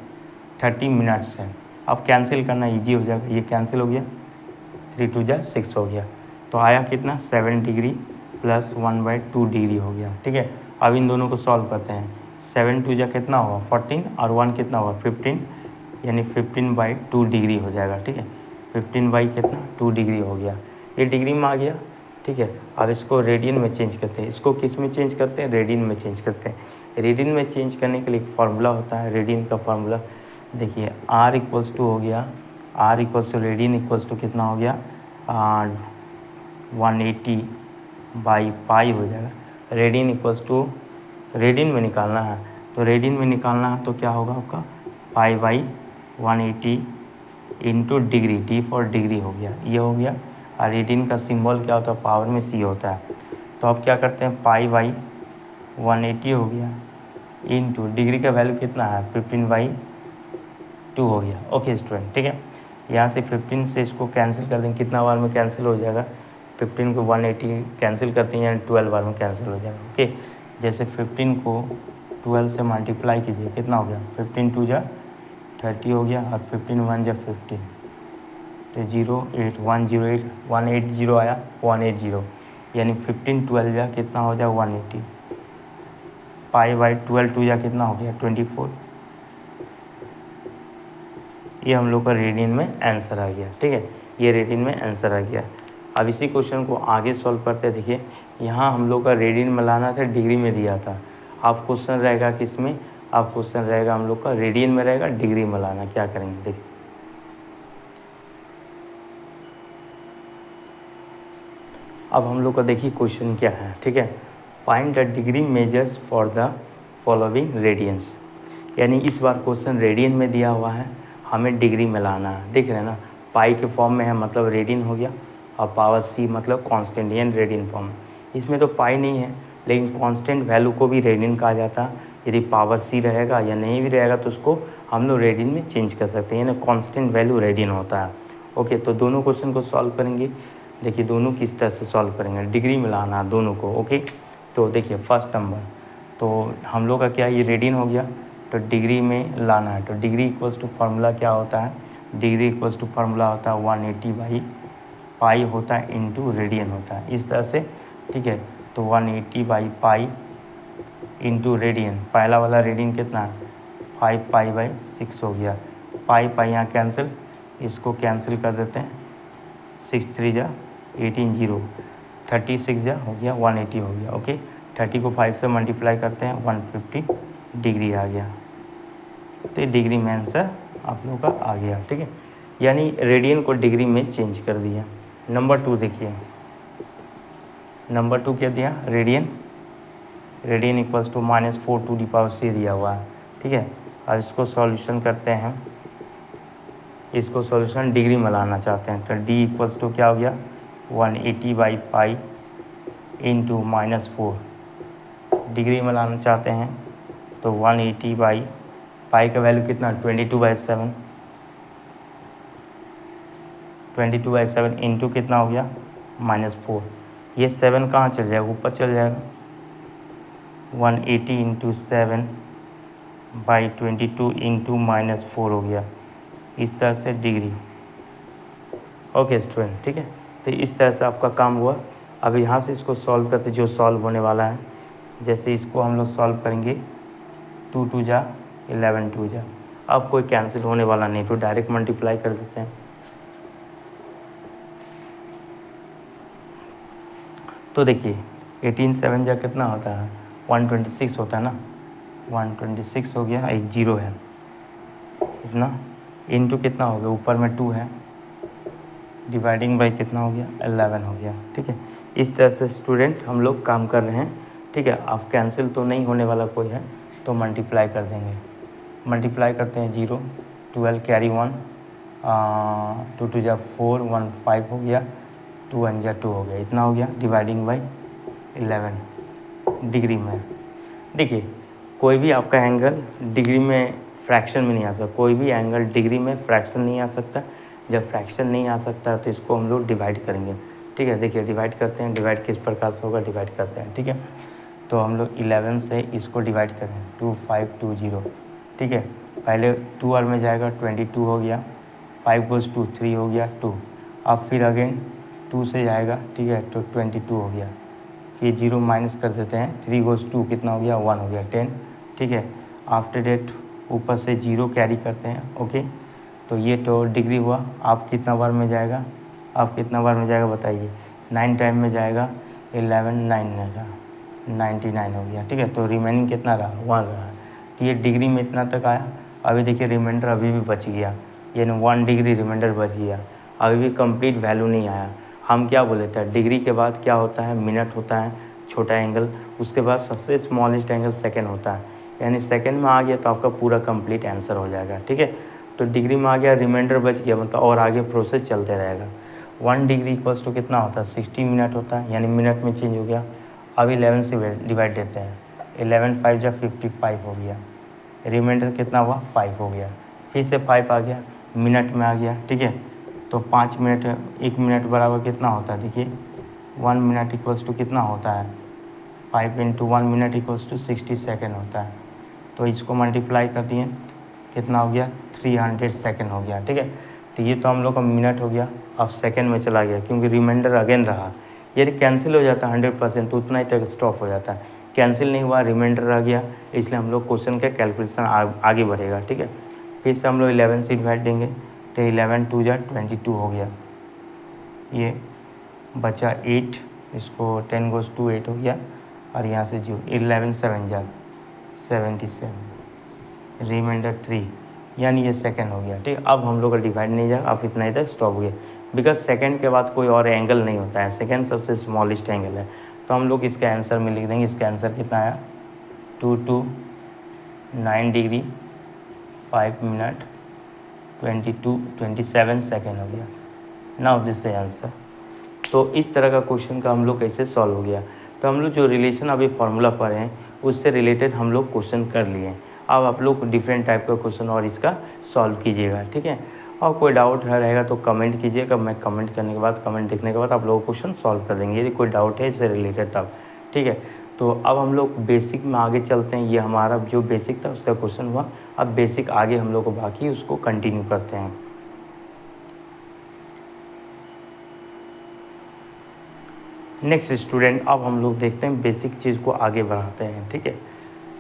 30 मिनट्स है, अब कैंसिल करना ईजी हो जाएगा, ये कैंसिल हो गया, 3 2 जा 6 हो गया, तो आया कितना 7 डिग्री प्लस 1/2 डिग्री हो गया, ठीक है। अब इन दोनों को सॉल्व करते हैं, 7 2 जा कितना होगा 14 और 1 कितना होगा 15, यानी 15/2 डिग्री हो जाएगा, ठीक है। 15 बाई कितना 2 डिग्री हो गया, ये डिग्री में आ गया, ठीक है। अब इसको रेडियन में चेंज करते हैं, इसको किस में चेंज करते हैं, रेडियन में चेंज करते हैं। रेडियन में चेंज करने के लिए एक फार्मूला होता है, रेडियन का फार्मूला देखिए, R इक्वल्स टू हो गया, R equals to radian equals to कितना हो गया 180 बाई पाई हो जाएगा। रेडियन इक्वल्स टू रेडियन में निकालना है तो रेडियन में निकालना है तो क्या होगा आपका पाई by 180 into degree, D for degree हो गया, ये हो गया। और रेडियन का सिंबल क्या होता है, पावर में C होता है। तो अब क्या करते हैं, पाई बाई 180 हो गया इंटू डिग्री का वैल्यू कितना है 15/2 हो गया। ओके स्टूडेंट, ठीक है। यहाँ से 15 से इसको कैंसिल कर देंगे, कितना बार में कैंसिल हो जाएगा, 15 को 180 कैंसिल करते हैं यानी 12 बार में कैंसिल हो जाएगा, ओके। जैसे 15 को 12 से मल्टीप्लाई कीजिए, कितना हो गया 15 2 जा 30 हो गया, और 15 1 जा 15 तो 180 आया 180, यानी 15 12 जा कितना हो जाए 180, पाई बाई 12 2 जा कितना हो गया 24। ये हम लोग का रेडियन में आंसर आ गया, ठीक है। ये रेडियन में आंसर आ गया। अब इसी क्वेश्चन को आगे सॉल्व करते हैं। देखिए यहाँ हम लोग का रेडियन में लाना था, डिग्री में दिया था। अब क्वेश्चन रहेगा किस में, अब क्वेश्चन रहेगा हम लोग का रेडियन में रहेगा, डिग्री में लाना। क्या करेंगे देखिए, अब हम लोग का देखिए क्वेश्चन क्या है, ठीक है। Find the degree measures for the following radians, यानी इस बार क्वेश्चन रेडियन में दिया हुआ है, हमें डिग्री में लाना है। देख रहे हैं ना, पाई के फॉर्म में है मतलब रेडियन हो गया, और पावर C मतलब कांस्टेंट यानी रेडियन फॉर्म। इसमें तो पाई नहीं है, लेकिन कांस्टेंट वैल्यू को भी रेडियन कहा जाता है। यदि पावर C रहेगा या नहीं भी रहेगा तो उसको हम लोग रेडियन में चेंज कर सकते हैं, यानी कांस्टेंट वैल्यू रेडियन होता है। ओके, तो दोनों क्वेश्चन को सॉल्व करेंगे। देखिए दोनों किस तरह से सॉल्व करेंगे, डिग्री में लाना है दोनों को। ओके, तो देखिए फर्स्ट नंबर, तो हम लोग का क्या ये रेडियन हो गया, तो डिग्री में लाना है। तो डिग्री इक्वल्स टू फार्मूला क्या होता है, डिग्री इक्वल्स टू फार्मूला होता है 180 बाई पाई होता है इंटू रेडियन होता है, इस तरह से, ठीक है। तो 180 बाई पाई इंटू रेडियन, पहला वाला रेडियन कितना है 5 पाई बाई 6 हो गया, पाई पाई यहाँ कैंसिल, इसको कैंसिल कर देते हैं, 6 3 जा 18 0, 36 जा हो गया 180 हो गया। ओके, 30 को 5 से मल्टीप्लाई करते हैं 150 डिग्री आ गया। तो डिग्री में आंसर आप लोगों का आ गया। ठीक है, यानी रेडियन को डिग्री में चेंज कर दिया। नंबर 2 देखिए, नंबर 2 क्या दिया, रेडियन इक्वल्स टू -4 दिया हुआ है। ठीक है, अब इसको सॉल्यूशन करते हैं, इसको सॉल्यूशन डिग्री में लाना चाहते हैं, तो d इक्वल्स टू क्या हो गया 180/π इंटू -4। डिग्री में लाना चाहते हैं तो 180/π का वैल्यू कितना 22/7, 22/7 इंटू कितना हो गया -4। ये 7 कहाँ चल जाएगा, ऊपर चल जाएगा। 180 इंटू 7/22 इंटू -4 हो गया, इस तरह से डिग्री। ओके स्टूडेंट, ठीक है, तो इस तरह से आपका काम हुआ। अब यहाँ से इसको सॉल्व करते, जो सॉल्व होने वाला है, जैसे इसको हम लोग सॉल्व करेंगे 2 2 जा 11 2 जा, अब कोई कैंसिल होने वाला नहीं, तो डायरेक्ट मल्टीप्लाई कर देते हैं। तो देखिए 18 7 जा कितना होता है 126 होता है ना, 126 हो गया, एक 0 है इतना, इंटू कितना हो गया, ऊपर में 2 है, डिवाइडिंग बाई कितना हो गया 11 हो गया। ठीक है, इस तरह से स्टूडेंट हम लोग काम कर रहे हैं। ठीक है, अब कैंसिल तो नहीं होने वाला कोई है, तो मल्टीप्लाई कर देंगे। मल्टीप्लाई करते हैं 0 12 कैरी 1, 2 2 जा 4 1 5 हो गया, 2 1 जा 2 हो गया, इतना हो गया, डिवाइडिंग बाई 11 डिग्री में। देखिए कोई भी आपका एंगल डिग्री में फ्रैक्शन में नहीं आ सकता, कोई भी एंगल डिग्री में फ्रैक्शन नहीं आ सकता। जब फ्रैक्शन नहीं आ सकता तो इसको हम लोग डिवाइड करेंगे। ठीक है, देखिए डिवाइड करते हैं, डिवाइड किस प्रकार से होगा, डिवाइड करते हैं। ठीक है, तो हम लोग 11 से इसको डिवाइड करें 2520। ठीक है, पहले 2 और में जाएगा 22 हो गया, 5 गोज़ 2 3 हो गया 2, अब फिर अगेन 2 से जाएगा। ठीक है, तो 22 हो गया, ये 0 माइनस कर देते हैं, 3 गोज़ 2 कितना हो गया 1 हो गया 10। ठीक है, आफ्टर डेट ऊपर से 0 कैरी करते हैं। ओके, तो ये तो डिग्री हुआ। आप कितना बार में जाएगा, आप कितना बार में जाएगा बताइए, 9 टाइम में जाएगा, 11 9 रहेगा 99 हो गया। ठीक है, तो रिमेनिंग कितना रहा 1 रहा, तो ये डिग्री में इतना तक आया। अभी देखिए रिमाइंडर अभी भी बच गया, यानी 1 डिग्री रिमाइंडर बच गया, अभी भी कंप्लीट वैल्यू नहीं आया। हम क्या बोले थे, डिग्री के बाद क्या होता है, मिनट होता है, छोटा एंगल, उसके बाद सबसे स्मॉलेस्ट एंगल सेकेंड होता है, यानी सेकेंड में आ गया तो आपका पूरा कंप्लीट आंसर हो जाएगा। ठीक है, तो डिग्री में आ गया, रिमाइंडर बच गया, मतलब और आगे प्रोसेस चलते रहेगा। 1 डिग्री इक्वल्स टू कितना होता है 60 मिनट होता है, यानी मिनट में चेंज हो गया। अब 11 से डिवाइड देते हैं, 11 5 जा 55 हो गया, रिमाइंडर कितना हुआ 5 हो गया, फिर से 5 आ गया, मिनट में आ गया। ठीक है, तो 5 मिनट, 1 मिनट बराबर कितना होता है, देखिए 1 मिनट इक्वल्स टू कितना होता है 5 into 1 minute equals to 60 second होता है। तो इसको मल्टीप्लाई कर दिए, कितना हो गया 300 सेकेंड हो गया। ठीक है, तो ये तो हम लोग का मिनट हो गया, अब सेकेंड में चला गया, क्योंकि रिमाइंडर अगेन रहा। यदि कैंसिल हो जाता 100% तो उतना ही तक स्टॉप हो जाता है, कैंसिल नहीं हुआ, रिमाइंडर रह गया, इसलिए हम लोग क्वेश्चन का कैलकुलेशन आगे बढ़ेगा। ठीक है, फिर से हम लोग 11 से डिवाइड देंगे, तो 11 2 जा 22 हो गया, ये बचा 8, इसको 10 गोज़ 2 8 हो गया, और यहाँ से 11 7 जा 77, रिमाइंडर 3, यानी ये सेकंड हो गया। ठीक है, अब हम लोग का डिवाइड नहीं जाएगा, अब इतना ही तक स्टॉप हो गया, बिकॉज सेकंड के बाद कोई और एंगल नहीं होता है, सेकंड सबसे स्मॉलेस्ट एंगल है। तो हम लोग इसके आंसर में लिख देंगे, इसका आंसर कितना आया 229 डिग्री 5 मिनट 27 सेकेंड हो गया। नाउ दिस है आंसर। तो इस तरह का क्वेश्चन का हम लोग कैसे सॉल्व हो गया। तो हम लोग जो रिलेशन अभी फार्मूला पढ़े हैं उससे रिलेटेड हम लोग क्वेश्चन कर लिए। अब आप लोग डिफरेंट टाइप का क्वेश्चन और इसका सॉल्व कीजिएगा। ठीक है, और कोई डाउट रहेगा तो कमेंट कीजिएगा, मैं कमेंट करने के बाद, कमेंट देखने के बाद आप लोगों को क्वेश्चन सॉल्व कर देंगे यदि कोई डाउट है इससे रिलेटेड तब। ठीक है, तो अब हम लोग बेसिक में आगे चलते हैं। ये हमारा जो बेसिक था उसका क्वेश्चन हुआ, अब बेसिक आगे हम लोग को बाकी उसको कंटिन्यू करते हैं। नेक्स्ट स्टूडेंट, अब हम लोग देखते हैं बेसिक चीज़ को आगे बढ़ाते हैं। ठीक है,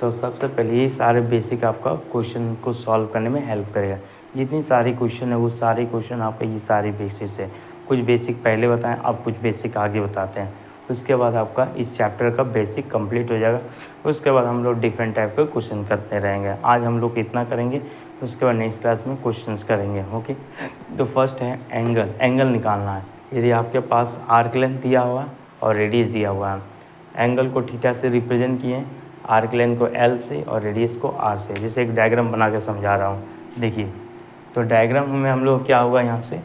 तो सबसे पहले ये सारे बेसिक आपका क्वेश्चन को सॉल्व करने में हेल्प करेगा। जितनी सारी क्वेश्चन है वो सारे क्वेश्चन आपका ये सारे बेसिस है। कुछ बेसिक पहले बताएं, अब कुछ बेसिक आगे बताते हैं। उसके बाद आपका इस चैप्टर का बेसिक कंप्लीट हो जाएगा। उसके बाद हम लोग डिफरेंट टाइप के क्वेश्चन करते रहेंगे। आज हम लोग इतना करेंगे, उसके बाद नेक्स्ट क्लास में क्वेश्चंस करेंगे। ओके, तो फर्स्ट है एंगल। एंगल निकालना है। यदि आपके पास आर्क लेंथ दिया हुआ है और रेडियस दिया हुआ है, एंगल को थीटा से रिप्रेजेंट किए, आर्क लेंथ को एल से और रेडियस को आर से। जैसे एक डायग्राम बना के समझा रहा हूँ, देखिए। तो डायग्राम में हम लोग क्या होगा, यहाँ से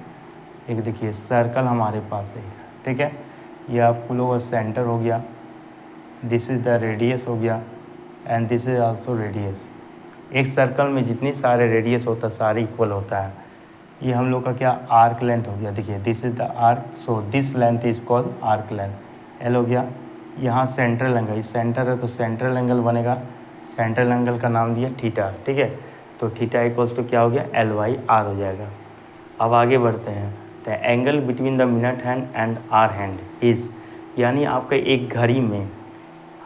एक देखिए सर्कल हमारे पास है, ठीक है। ये आप लोगों का सेंटर हो गया, दिस इज़ द रेडियस हो गया and this is also radius. एक सर्कल में जितनी सारे रेडियस होता है सारे इक्वल होता है। ये हम लोग का क्या आर्क लेंथ हो गया, देखिए this is the arc, so this length is called arc length, L हो गया। यहाँ सेंट्रल एंगल, ये सेंटर है तो सेंट्रल एंगल बनेगा, सेंट्रल एंगल का नाम दिया थीटा, ठीक है। तो थीटा इक्वल्स टू क्या हो गया, एल बाई आर हो जाएगा। अब आगे बढ़ते हैं। तो angle between the minute hand and hour hand is, यानी आपका एक घड़ी में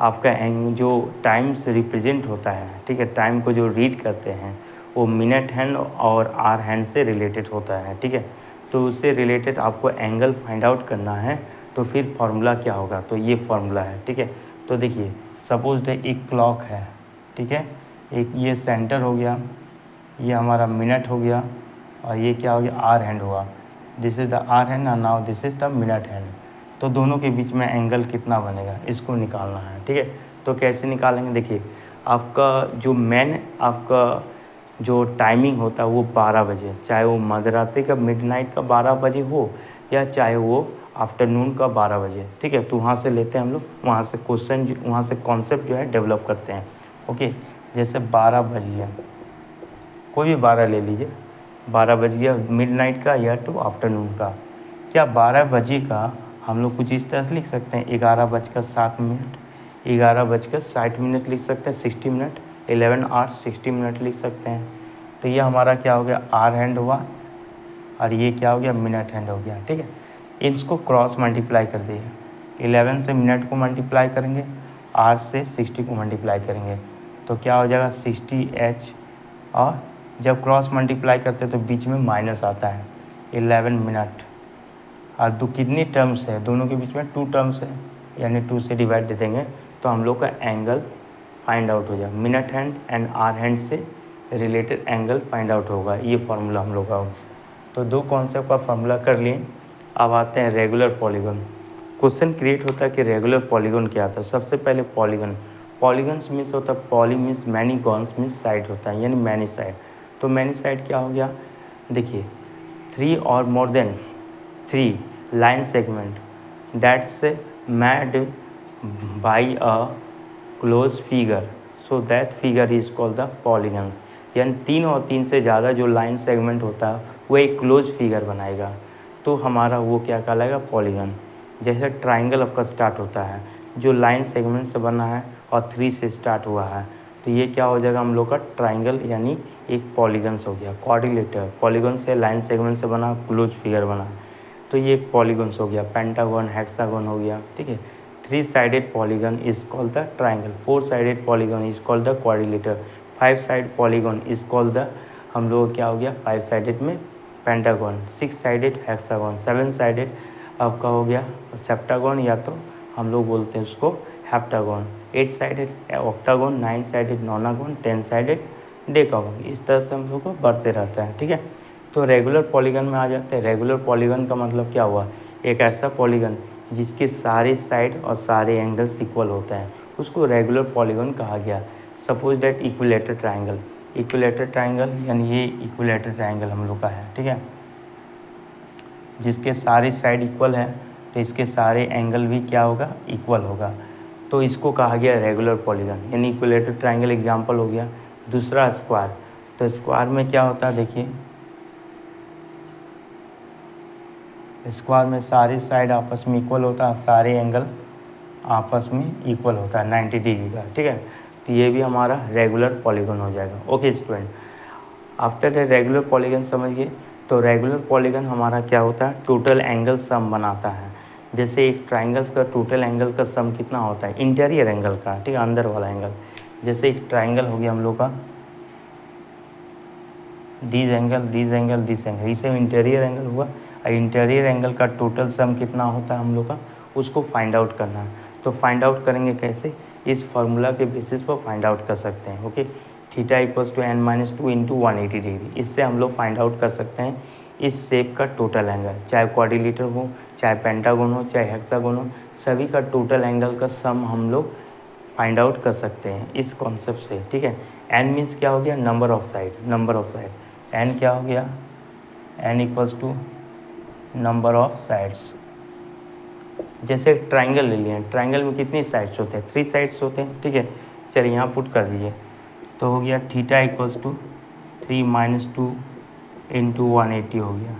आपका जो टाइम से रिप्रेजेंट होता है, ठीक है, टाइम को जो रीड करते हैं वो मिनट हैंड और आर हैंड से रिलेटेड होता है, ठीक है। तो उससे रिलेटेड आपको एंगल फाइंड आउट करना है, तो फिर फार्मूला क्या होगा, तो ये फार्मूला है, ठीक है। तो देखिए सपोज एक क्लॉक है, ठीक है, एक ये सेंटर हो गया, ये हमारा मिनट हो गया और ये क्या हो गया आर हैंड हुआ। This is the hour hand and now this is the minute hand. तो दोनों के बीच में एंगल कितना बनेगा, इसको निकालना है, ठीक है। तो कैसे निकालेंगे, देखिए आपका जो मेन आपका जो टाइमिंग होता है वो 12 बजे, चाहे वो मध्यरात्रि का मिडनाइट का 12 बजे हो या चाहे वो आफ्टरनून का 12 बजे, ठीक है। तो वहाँ से लेते हैं हम लोग, वहाँ से क्वेश्चन, वहाँ से कॉन्सेप्ट जो है डेवलप करते हैं। ओके, जैसे 12 बज गया, कोई भी 12 ले लीजिए, 12 बज गया मिडनाइट का या तो आफ्टरनून का। क्या 12 बजे का हम लोग कुछ इस तरह से लिख सकते हैं, 11:07, 11:60 लिख सकते हैं, 60 मिनट, 11 आवर्स 60 मिनट लिख सकते हैं। तो ये हमारा क्या हो गया आर हैंड हुआ और ये क्या हो गया मिनट हैंड हो गया, ठीक है। इसको क्रॉस मल्टीप्लाई कर दिए, 11 से मिनट को मल्टीप्लाई करेंगे, आर से 60 को मल्टीप्लाई करेंगे, तो क्या हो जाएगा 60H। और जब क्रॉस मल्टीप्लाई करते हैं तो बीच में माइनस आता है, 11 मिनट। और कितनी टर्म्स है दोनों के बीच में, 2 टर्म्स है, यानी 2 से डिवाइड दे देंगे तो हम लोग का एंगल फाइंड आउट हो जाएगा। Minute hand and hour hand से रिलेटेड एंगल फाइंड आउट होगा, ये फार्मूला हम लोग का होगा। तो 2 कॉन्सेप्ट का फार्मूला कर लिए। अब आते हैं रेगुलर पॉलीगन। क्वेश्चन क्रिएट होता है कि रेगुलर पॉलीगन क्या आता है। सबसे पहले पॉलीगन, पॉलीगन्स मीन्स होता है, poly means many, gones means side होता है, यानी मैनी साइड। तो मैनी साइड क्या हो गया, देखिए 3 और more than 3 line segment that's made by a closed figure, so that figure is called the polygons। यानी 3 और 3 से ज़्यादा जो लाइन सेगमेंट होता है वो एक क्लोज फिगर बनाएगा, तो हमारा वो क्या कहलाएगा, पॉलीगन। जैसे ट्राइंगल आपका स्टार्ट होता है, जो लाइन सेगमेंट से बना है और 3 से स्टार्ट हुआ है, तो ये क्या हो जाएगा हम लोग का ट्राइंगल, यानी एक पॉलीगन्स हो गया। क्वाड्रिलेटर, पॉलीगन से लाइन सेगमेंट से बना, क्लोज फिगर बना, तो ये एक पॉलीगन्स हो गया। पेंटागन, हेक्सागन हो गया, ठीक है। 3 sided polygon is called the triangle, 4 sided polygon is called the quadrilateral, 5 side polygon is called the, हम लोग क्या हो गया 5 साइडेड में पेंटागन, 6 साइडेड हेक्सागन, 7 साइडेड आपका हो गया सेप्टागन, या तो हम लोग बोलते हैं उसको heptagon, 8 sided octagon, 9 sided नोनागन, 10 sided decagon. इस तरह से हम लोग को बढ़ते रहता है, ठीक है। तो रेगुलर पॉलीगन में आ जाते हैं। रेगुलर पॉलीगन का मतलब क्या हुआ, एक ऐसा पॉलीगन जिसके सारे साइड और सारे एंगल्स इक्वल होते हैं, उसको रेगुलर पॉलीगन कहा गया। Suppose that equilateral triangle, equilateral triangle यानी ये इक्विलेटर ट्राइंगल हम लोग का है, ठीक है, जिसके सारे साइड इक्वल है, तो इसके सारे एंगल भी क्या होगा, इक्वल होगा, तो इसको कहा गया रेगुलर पॉलीगन, यानी इक्विलेटर ट्राइंगल एग्जाम्पल हो गया। दूसरा स्क्वायर, तो स्क्वायर में क्या होता है, देखिए स्क्वायर में सारे साइड आपस में इक्वल होता है, सारे एंगल आपस में इक्वल होता है 90 डिग्री का, ठीक है। तो ये भी हमारा रेगुलर पॉलीगन हो जाएगा। Okay student, after the regular polygon समझिए, तो रेगुलर पॉलीगन हमारा क्या होता है, टोटल एंगल सम बनाता है। जैसे एक ट्राइंगल का टोटल एंगल का सम कितना होता है, इंटीरियर एंगल का, ठीक है, अंदर वाला एंगल। जैसे एक ट्राइंगल हो गया हम लोग का, दिस एंगल, इसे इंटीरियर एंगल हुआ। और इंटीरियर एंगल का टोटल सम कितना होता है हम लोग का, उसको फाइंड आउट करना है। तो फाइंड आउट करेंगे कैसे, इस फार्मूला के बेसिस पर फाइंड आउट कर सकते हैं। Okay, theta equals to n-2 into 180 degree. इससे हम लोग फाइंड आउट कर सकते हैं इस शेप का टोटल एंगल, चाहे क्वाड्रिलेटरल हो, चाहे पेंटागन हो, चाहे हेक्सागन हो, सभी का टोटल एंगल का सम हम लोग फाइंड आउट कर सकते हैं इस कॉन्सेप्ट से। ठीक है, n मीन्स क्या हो गया, नंबर ऑफ साइड, n क्या हो गया, n equals to number of sides. जैसे एक ट्राइंगल ले लिए, ट्राइंगल में कितनी साइड्स होते हैं, 3 साइड्स होते हैं। ठीक है, चलिए यहाँ पुट कर दीजिए, तो हो गया थीटा इक्वल्स टू 3 - 2 इंटू 180 हो गया।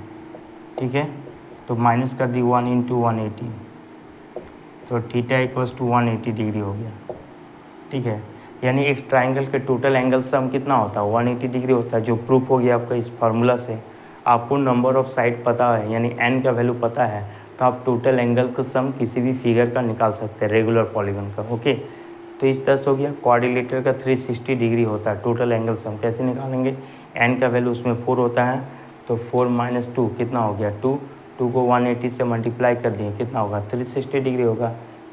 ठीक है, तो माइनस कर दी 1 इंटू 180, तो थीटा इक्वल्स टू 180 डिग्री हो गया। ठीक है, यानी एक ट्राइंगल के टोटल एंगल सम कितना होता है, 180 डिग्री होता है, जो प्रूफ हो गया आपका इस फार्मूला से। आपको नंबर ऑफ साइड पता है, यानी n का वैल्यू पता है, तो आप टोटल एंगल का सम किसी भी फिगर का निकाल सकते हैं, रेगुलर पॉलीगन का। ओके, तो इस तरह से हो गया। क्वाड्रिलेटरल का 360 डिग्री होता है टोटल एंगल सम। कैसे निकालेंगे, n का वैल्यू उसमें 4 होता है, तो 4 - 2 कितना हो गया, 2 को 180 से मल्टीप्लाई कर दिए, कितना होगा, 360 डिग्री होगा।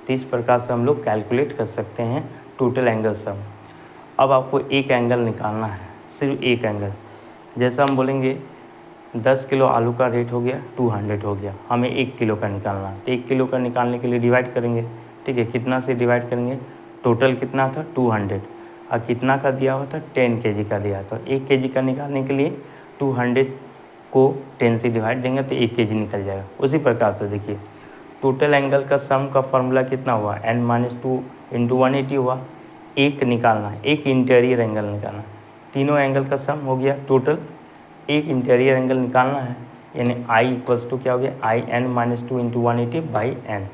तो इस प्रकार से हम लोग कैलकुलेट कर सकते हैं टोटल एंगल सम। अब आपको एक एंगल निकालना है, सिर्फ एक एंगल। जैसा हम बोलेंगे 10 किलो आलू का रेट हो गया 200 हो गया, हमें 1 किलो का निकालना है। तो 1 किलो का निकालने के लिए डिवाइड करेंगे। ठीक है, कितना से डिवाइड करेंगे, टोटल कितना था 200, और कितना का दिया हुआ था 10 kg का दिया था। 1 kg का निकालने के लिए 200 को 10 से डिवाइड देंगे तो 1 kg निकल जाएगा। उसी प्रकार से देखिए टोटल एंगल का सम का फॉर्मूला कितना हुआ, n-2 इंटू 180 हुआ। एक निकालना है, एक इंटीरियर एंगल निकालना, तीनों एंगल का सम हो गया टोटल, एक इंटीरियर एंगल निकालना है, यानी i इक्वल्स टू क्या हो गया, i(n-2 इंटू 180 बाई n),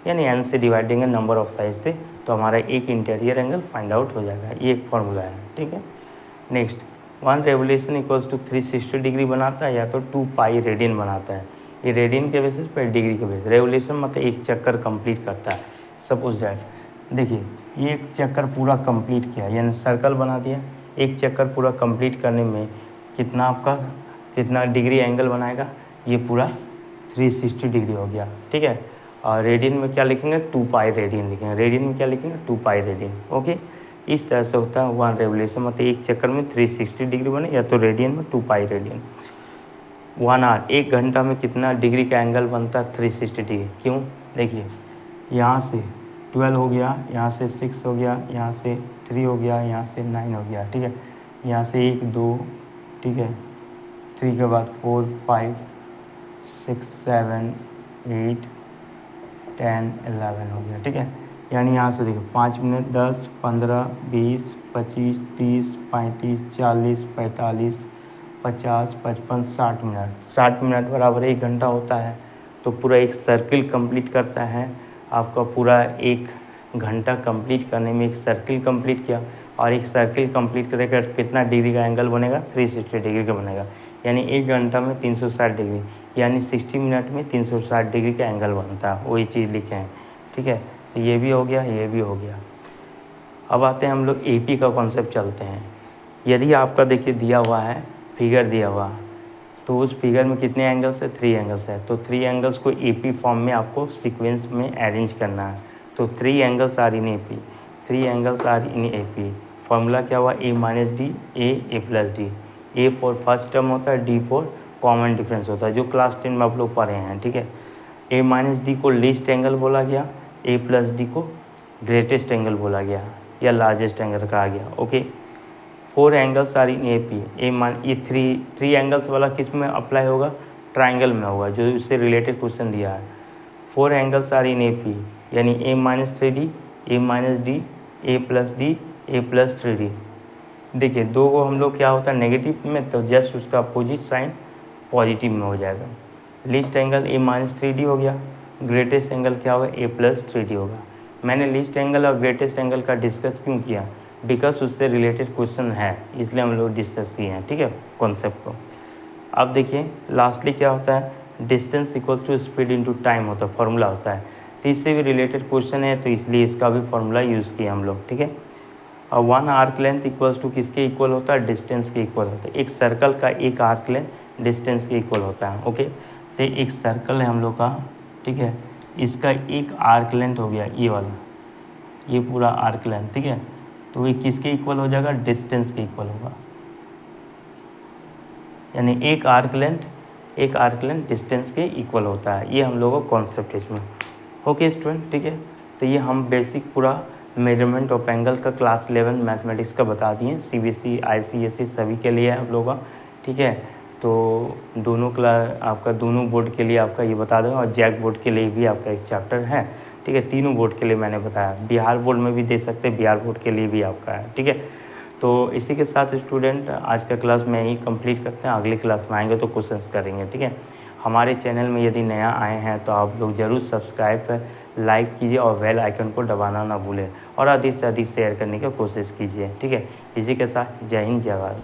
यानी n से डिवाइड देंगे नंबर ऑफ साइड से, तो हमारा एक इंटीरियर एंगल फाइंड आउट हो जाएगा। ये एक फार्मूला है। ठीक है, next 1 revolution equals to 360 degree बनाता है, या तो 2 पाई रेडियन बनाता है। ये रेडियन के बेसिस पर, डिग्री के बेसिस। रेवोल्यूशन मतलब एक चक्कर कंप्लीट करता है। सपोज दैट देखिए ये एक चक्कर पूरा कंप्लीट किया, यानी सर्कल बना दिया। एक चक्कर पूरा कंप्लीट करने में कितना आपका कितना डिग्री एंगल बनाएगा, ये पूरा 360 डिग्री हो गया। ठीक है, और रेडियन में क्या लिखेंगे, 2 पाई रेडियन लिखेंगे। रेडियन में क्या लिखेंगे, 2 पाई रेडियन। ओके, इस तरह से होता है 1 रेवोल्यूशन, मतलब एक चक्कर में 360 डिग्री बने, या तो रेडियन में 2 पाई रेडियन। 1 आवर, 1 घंटा में कितना डिग्री का एंगल बनता है, 360 डिग्री। क्यों, देखिए यहाँ से 12 हो गया, यहाँ से 6 हो गया, यहाँ से 3 हो गया, यहाँ से 9 हो गया। ठीक है, यहाँ से 1 2, ठीक है, 3 के बाद 4 5 6 7 8 10 11 हो गया। ठीक है, यानी यहाँ से देखो 5 मिनट 10 15 20 25 30 35 40 45 50 55 60 मिनट। 60 मिनट बराबर 1 घंटा होता है। तो पूरा एक सर्किल कंप्लीट करता है। आपका पूरा 1 घंटा कंप्लीट करने में एक सर्किल कंप्लीट किया, और एक सर्किल कंप्लीट करेगा कितना डिग्री का एंगल बनेगा, 360 डिग्री का बनेगा। यानी 1 घंटा में 360 डिग्री, यानी 60 मिनट में 360 डिग्री का एंगल बनता है। वही चीज़ लिखे हैं। ठीक है, तो ये भी हो गया, ये भी हो गया। अब आते हैं हम लोग AP का कॉन्सेप्ट चलते हैं। यदि आपका देखिए दिया हुआ है, फिगर दिया हुआ, तो उस फिगर में कितने एंगल्स है, 3 एंगल्स है। तो 3 एंगल्स को AP फॉर्म में आपको सीक्वेंस में अरेंज करना है। तो 3 angles are in AP, 3 angles are in AP। Formula क्या हुआ, A - D, A plus D। A for first term होता है, D फॉर कॉमन डिफरेंस होता है, जो क्लास 10 में आप लोग पढ़े हैं। ठीक है, A - D को लीस्ट एंगल बोला गया, A प्लस D को ग्रेटेस्ट एंगल बोला गया, या लार्जेस्ट एंगल कहा गया। Okay, 4 angles are in AP। ये 3 एंगल्स वाला किस में अप्लाई होगा, ट्राइंगल में होगा, जो इससे रिलेटेड क्वेश्चन दिया है। 4 एंगल्स आर इन AP, यानी A - 3D, A - D, A plus D, A plus 3D। देखिए 2 को हम लोग क्या होता है नेगेटिव में, तो जस्ट उसका अपोजिट साइन पॉजिटिव में हो जाएगा। लीस्ट एंगल A - 3D हो गया, ग्रेटेस्ट एंगल क्या होगा, A प्लस 3D होगा। मैंने लीस्ट एंगल और ग्रेटेस्ट एंगल का डिस्कस क्यों किया, बिकॉज उससे रिलेटेड क्वेश्चन है, इसलिए हम लोग डिस्कस किए हैं। ठीक है, कॉन्सेप्ट को। अब देखिए लास्टली क्या होता है, distance equals to speed into time होता है, फार्मूला होता है। तो इससे भी रिलेटेड क्वेश्चन है, तो इसलिए इसका भी फार्मूला यूज़ किया हम लोग। ठीक है, और 1 आर्क लेंथ इक्वल्स टू किसके इक्वल होता है, डिस्टेंस के इक्वल होता है। एक सर्कल का एक आर्क लेंथ डिस्टेंस के इक्वल होता है। ओके, तो एक सर्कल है हम लोग का, ठीक है, इसका एक आर्क लेंथ हो गया ये वाला, ये पूरा आर्क लेंथ, ठीक है, तो ये किसके इक्वल हो जाएगा, डिस्टेंस के इक्वल होगा। यानी एक आर्क लेंथ डिस्टेंस के इक्वल होता है। ये हम लोगों को कॉन्सेप्ट है इसमें। ओके स्टूडेंट, ठीक है, तो ये हम बेसिक पूरा मेजरमेंट ऑफ एंगल का क्लास 11 मैथमेटिक्स का बता दिए। CBSE ICSE सभी के लिए है आप लोगों का, ठीक है। तो दोनों क्लास आपका, दोनों बोर्ड के लिए आपका ये बता दूँ, और जैक बोर्ड के लिए भी आपका एक चैप्टर है, ठीक है। तीनों बोर्ड के लिए मैंने बताया, बिहार बोर्ड में भी दे सकते हैं, बिहार बोर्ड के लिए भी आपका है, ठीक है। तो इसी के साथ स्टूडेंट आज का क्लास में ही कंप्लीट करते हैं। अगली क्लास में आएंगे तो क्वेश्चंस करेंगे, ठीक है। हमारे चैनल में यदि नया आए हैं तो आप लोग ज़रूर सब्सक्राइब लाइक कीजिए और बेल आइकन को दबाना ना भूलें, और अधिक से अधिक शेयर करने की कोशिश कीजिए, ठीक है। इसी के साथ जय हिंद, जय भारत।